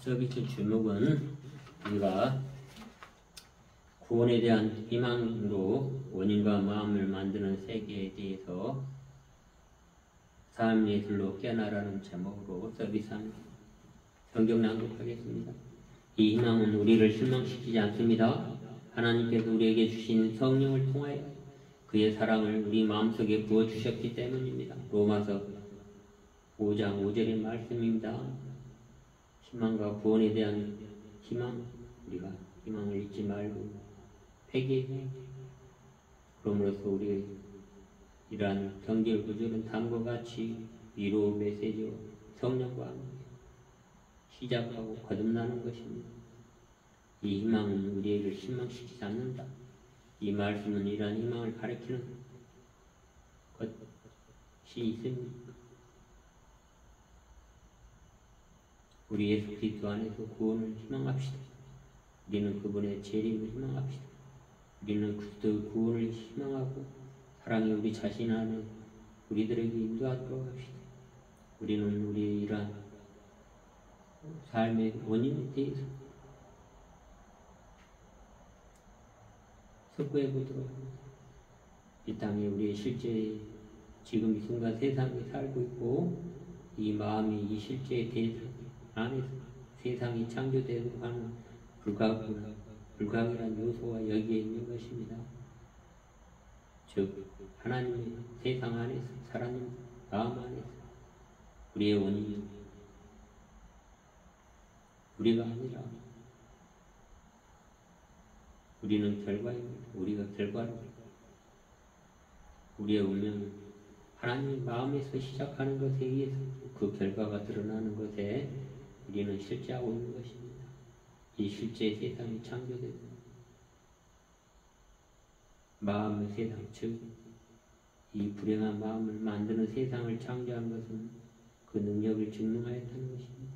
서비스 주목은 우리가 구원에 대한 희망으로 원인과 마음을 만드는 세계에 대해서 삶의 예술로 깨어나라는 제목으로 서비스합니다. 성경 낭독하겠습니다. 이 희망은 우리를 실망시키지 않습니다. 하나님께서 우리에게 주신 성령을 통하여 그의 사랑을 우리 마음속에 부어주셨기 때문입니다. 로마서 5장 5절의 말씀입니다. 희망과 구원에 대한 희망, 우리가 희망을 잊지 말고 회개해. 그러므로써 우리의 이러한 경제 구절은 다음과 같이 위로 메시지와 성령과 함께 시작하고 거듭나는 것입니다. 이 희망은 우리를 실망시키지 않는다. 이 말씀은 이러한 희망을 가리키는 것이 있습니다. 우리 예수 그리스도 안에서 구원을 희망합시다. 우리는 그분의 재림을 희망합시다. 우리는 그리스도의 구원을 희망하고 사랑이 우리 자신 안에 우리들에게 인도하도록 합시다. 우리는 우리의 이러한 삶의 원인에 대해서 석고해 보도록 합니다. 이 땅에 우리의 실제 지금 이 순간 세상에 살고 있고 이 마음이 이 실제에 대해서 안에서 세상이 창조되고 하는 불가결한 요소가 여기에 있는 것입니다. 즉 하나님의 세상 안에서 살아있는 마음 안에서 우리의 원인은 우리가 아니라 우리는 결과입니다. 우리가 결과입니다. 우리의 운명은 하나님의 마음에서 시작하는 것에 의해서 그 결과가 드러나는 것에 우리는 실제하고 있는 것입니다. 이 실제 세상이 창조되고 마음의 세상, 즉 이 불행한 마음을 만드는 세상을 창조한 것은 그 능력을 증명하였다는 것입니다.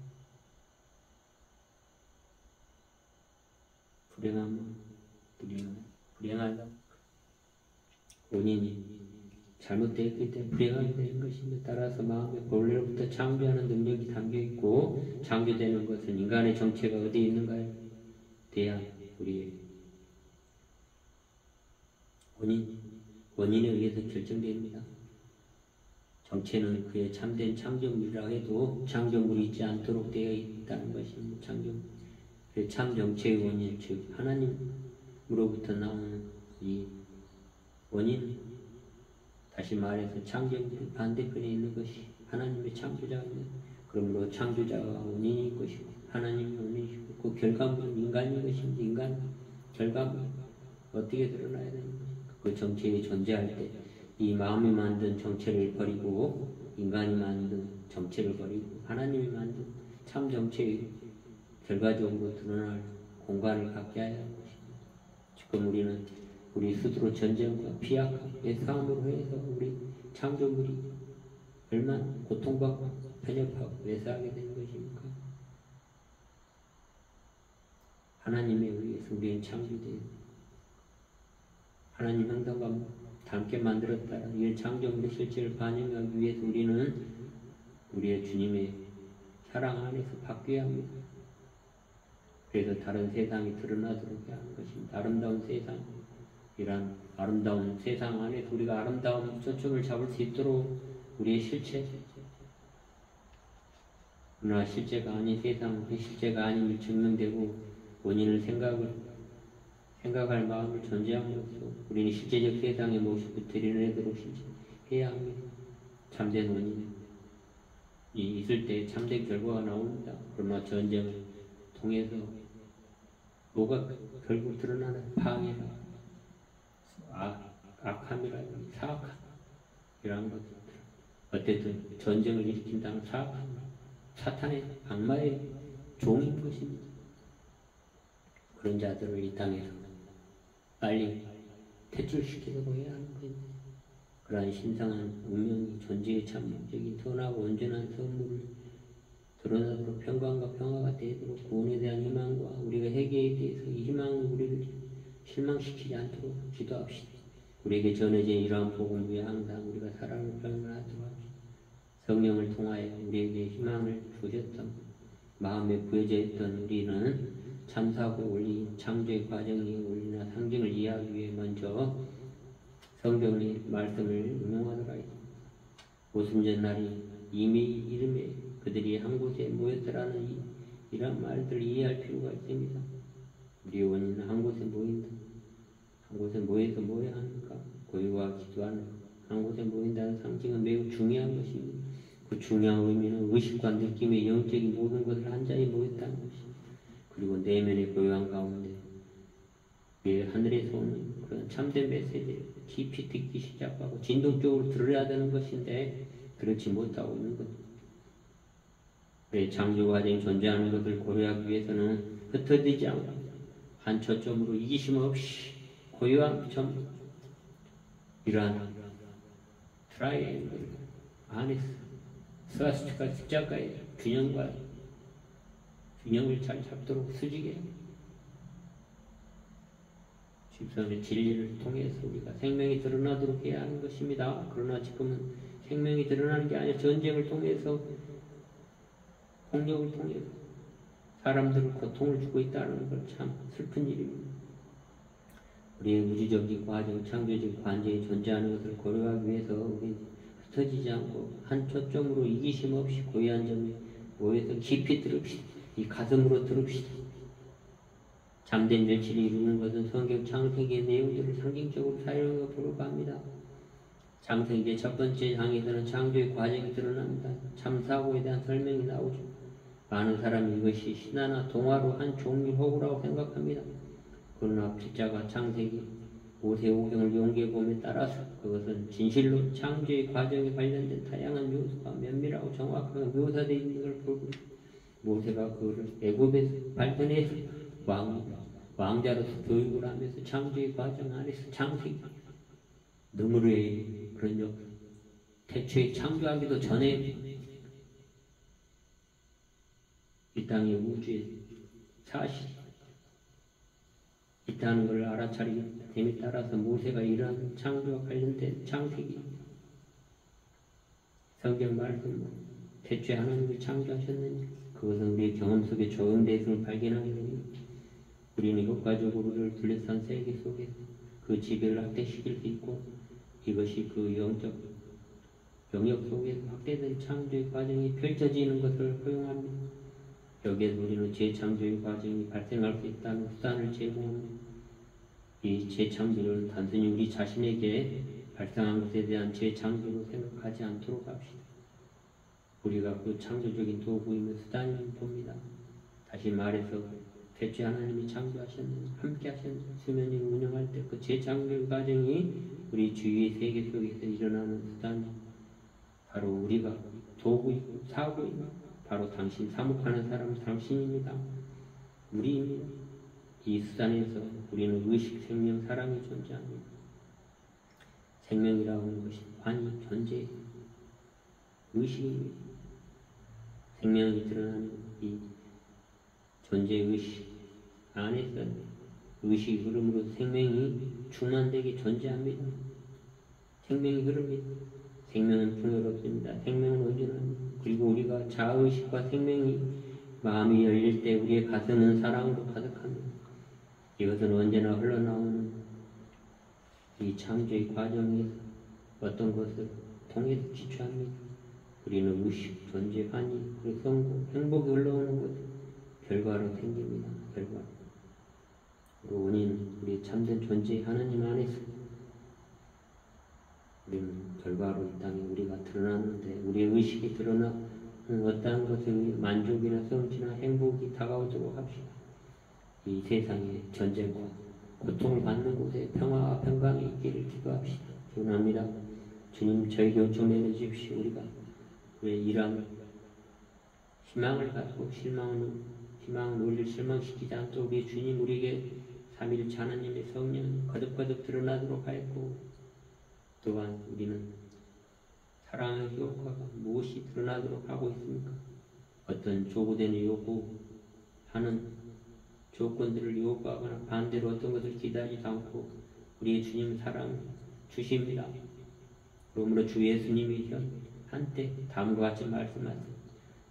불행한 마음, 불행하다. 원인이 잘못되었기 때문에 불행하게 되는 것입니다. 따라서 마음의 본래로부터 창조하는 능력이 담겨있고 창조되는 것은 인간의 정체가 어디에 있는가에 대한 우리의 원인에 의해서 결정됩니다. 정체는 그의 참된 창조물이라 해도 창조물이 있지 않도록 되어 있다는 것입니다. 그 참 정체의 원인, 즉 하나님으로부터 나오는 이 원인, 다시 말해서 창조물의 반대편에 있는 것이 하나님의 창조자입니다. 그러므로 창조자가 원인인 것이고 하나님이 원인이시고 그 결과물은 인간인 것입니다. 인간 결과물 어떻게 드러나야 되는 것입니까? 그 정체에 존재할 때 이 마음이 만든 정체를 버리고 인간이 만든 정체를 버리고 하나님이 만든 참 정체의 결과적으로 드러날 공간을 갖게 하야 하는 것입니다. 지금 우리는 우리 스스로 전쟁과 피약함의 싸움으로 해서 우리 창조물이 얼마나 고통받고 편협하고 외사하게 되는 것입니까? 하나님에 의해서 우리는 창조되어 하나님 형상과 닮게 만들었다는 이 창조물의 실체를 반영하기 위해서 우리는 우리의 주님의 사랑 안에서 바뀌어야 합니다. 그래서 다른 세상이 드러나도록 하는 것입니다. 아름다운 세상, 이란 아름다운 세상 안에서 우리가 아름다운 초점을 잡을 수 있도록 우리의 실체, 그러나 실제가 아닌 세상, 그 실제가 아님을 증명되고 원인을 생각할 마음을 존재함으로써 우리는 실제적 세상의 모습을 드러내도록 해야 합니다. 참된 원인이 있을 때 참된 결과가 나옵니다. 그러나 전쟁을 통해서 뭐가 결국 드러나는 방해가 악함이라든지 사악함 이런 것들 어쨌든 전쟁을 일으킨다는 사악함 사탄의 악마의 종인 것입니다. 그런 자들을 이 땅에서 빨리 퇴출시키려고 해야 하는 것입니다. 그러한 신성한 운명이 존재의 참력적인 선하고 온전한 선물을 드러나도록 평강과 평화가 되도록 구원에 대한 희망과 우리가 회개에 대해서 이 희망은 우리를 실망시키지 않도록 기도합시다. 우리에게 전해진 이러한 복음 위에 항상 우리가 사랑을 표현하도록 합시다. 성령을 통하여 우리에게 희망을 주셨던 마음에 부여져 있던 우리는 참사고 원리 창조의 과정이 원리나 상징을 이해하기 위해 먼저 성경의 말씀을 응용하더라. 오순절 날이 이미 이름에 그들이 한 곳에 모였더라는 이런 말들을 이해할 필요가 있습니다. 우리의 원인은 한 곳에 모인다. 한 곳에 모여서 뭐해야 합니까? 고요와 기도하는 한 곳에 모인다는 상징은 매우 중요한 것입니다. 그 중요한 의미는 의식과 느낌의 영적인 모든 것을 한 자리에 모였다는 것입니다. 그리고 내면의 고요한 가운데 하늘에서 오는 그런 참된 메시지를 깊이 듣기 시작하고 진동적으로 들어야 되는 것인데 그렇지 못하고 있는 것. 창조 과정이 존재하는 것을 고려하기 위해서는 흩어지지 않고 한 초점으로 이기심 없이 고요한 점 이러한 트라이앵글 안에서 스와스티카 십자가의 균형을 잘 잡도록 수직에 집선의 진리를 통해서 우리가 생명이 드러나도록 해야 하는 것입니다. 그러나 지금은 생명이 드러나는 게 아니라 전쟁을 통해서 폭력을 통해서 사람들을 고통을 주고 있다는 걸 참 슬픈 일입니다. 우리의 우주적인 과정, 창조적 관계에 존재하는 것을 고려하기 위해서 우리 흩어지지 않고 한 초점으로 이기심 없이 고유한 점에 모여서 깊이 들읍시다. 이 가슴으로 들읍시다. 잠든 멸치를 이루는 것은 성경 창세기의 내용들을 상징적으로 사용하고 불과합니다. 창세기의 첫 번째 장에서는 창조의 과정이 드러납니다. 참사고에 대한 설명이 나오죠. 많은 사람이 이것이 신화나 동화로 한 종류 호구라고 생각합니다. 그러나 필자가 창세기 5세5경을 연구해봄에 따라서 그것은 진실로 창조의 과정에 관련된 다양한 묘사가 면밀하고 정확하게 묘사되어 있는 걸 보고 모세가 그것을 애굽에서 발견해서 왕자로서 교육을 하면서 창조의 과정 안에서 창세기 너무의 그런 태초에 창조하기도 전에 이 땅의 우주의 사실 있다는 것을 알아차리게 됨에 따라서 모세가 이러한 창조와 관련된 창세기 성경 말씀으로 태초에 하나님이 창조하셨느냐 그것은 우리의 경험 속에 적용되어 있음을 발견하게 됩니다. 우리는 효과적으로를 둘러싼 세계 속에서 그 지배를 확대시킬 수 있고 이것이 그 영적 영역 속에서 확대된 창조의 과정이 펼쳐지는 것을 허용합니다. 여기에서 우리는 재창조의 과정이 발생할 수 있다는 수단을 제공합니다. 이 재창조를 단순히 우리 자신에게 발생한 것에 대한 재창조로 생각하지 않도록 합시다. 우리가 그 창조적인 도구이며 수단을 봅니다. 다시 말해서 대체 하나님이 창조하셨는 함께 하셨는 수면을 운영할 때 그 재창조 과정이 우리 주위의 세계 속에서 일어나는 수단이 바로 우리가 도구이고 사고이고 바로 당신 사목하는 사람은 당신입니다. 우리입니다. 이 수단에서 우리는 의식, 생명, 사랑이 존재합니다. 생명이라고 하는 것이 관이 존재 의식입니다. 생명이 드러나는 이 존재의식 안에서 의식 흐름으로 생명이 충만되게 존재합니다. 생명이 흐릅니다. 생명은 풍요롭습니다. 생명은 온전합니다. 그리고 우리가 자아의식과 생명이 마음이 열릴 때 우리의 가슴은 사랑으로 가득합니다. 이것은 언제나 흘러나오는 이 창조의 과정에서 어떤 것을 통해서 지추합니다. 우리는 의식, 존재, 환희, 그리고 성공, 행복이 흘러오는 것 결과로 생깁니다. 결과. 그 원인, 우리 참된 존재 하나님 안에서 우리는 결과로 이 땅에 우리가 드러났는데 우리의 의식이 드러나는 어떠한 것에 만족이나 성취나 행복이 다가오도록 합시다. 이 세상에 전쟁과 고통을 받는 곳에 평화와 평강이 있기를 기도합시다. 기원합니다. 주님 저에게 요청 내려주십시오. 우리가 왜 이러한 희망을 가지고 희망을 우리를 실망시키지 않도록 우리 주님 우리에게 삼위일체 하나님의 성령 거듭거듭 드러나도록 하였고 또한 우리는 사랑의 효과가 무엇이 드러나도록 하고 있습니까? 어떤 조구되는 요구하는 조건들을 요구하거나 반대로 어떤 것을 기다리지 않고 우리의 주님 사랑 주십니다. 그러므로 주 예수님이 한때 다음과 같이 말씀하셨습니다.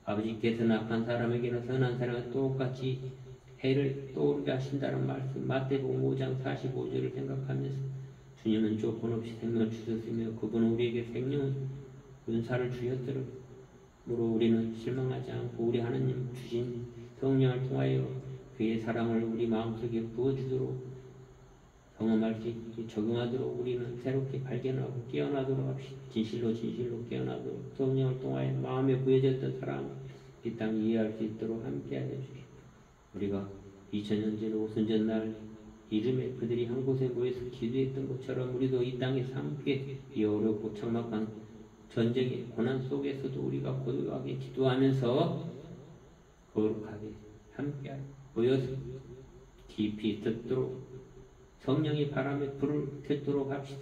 아버지께서는 악한 사람에게는 선한 사람과 똑같이 해를 떠오르게 하신다는 말씀 마태복음 5장 45절을 생각하면서 주님은 조건 없이 생명을 주셨으며 그분은 우리에게 생명 은사를 주셨더러 우리는 실망하지 않고 우리 하나님 주신 성령을 통하여 그의 사랑을 우리 마음속에 부어주도록 경험할 수 있게 적용하도록 우리는 새롭게 발견하고 깨어나도록 합시다. 진실로 깨어나도록 성령을 통하여 마음에 부여졌던 사랑 이 땅 이해할 수 있도록 함께하여 주십시오. 우리가 2000년 전 오순절 날 이름에 그들이 한 곳에 모여서 기도했던 것처럼 우리도 이 땅에서 함께 이 어렵고 척막한 전쟁의 고난 속에서도 우리가 고요하게 기도하면서 거룩하게 함께하여 모여서 깊이 듣도록 성령의 바람에 불을 켜도록 합시다.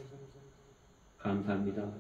감사합니다.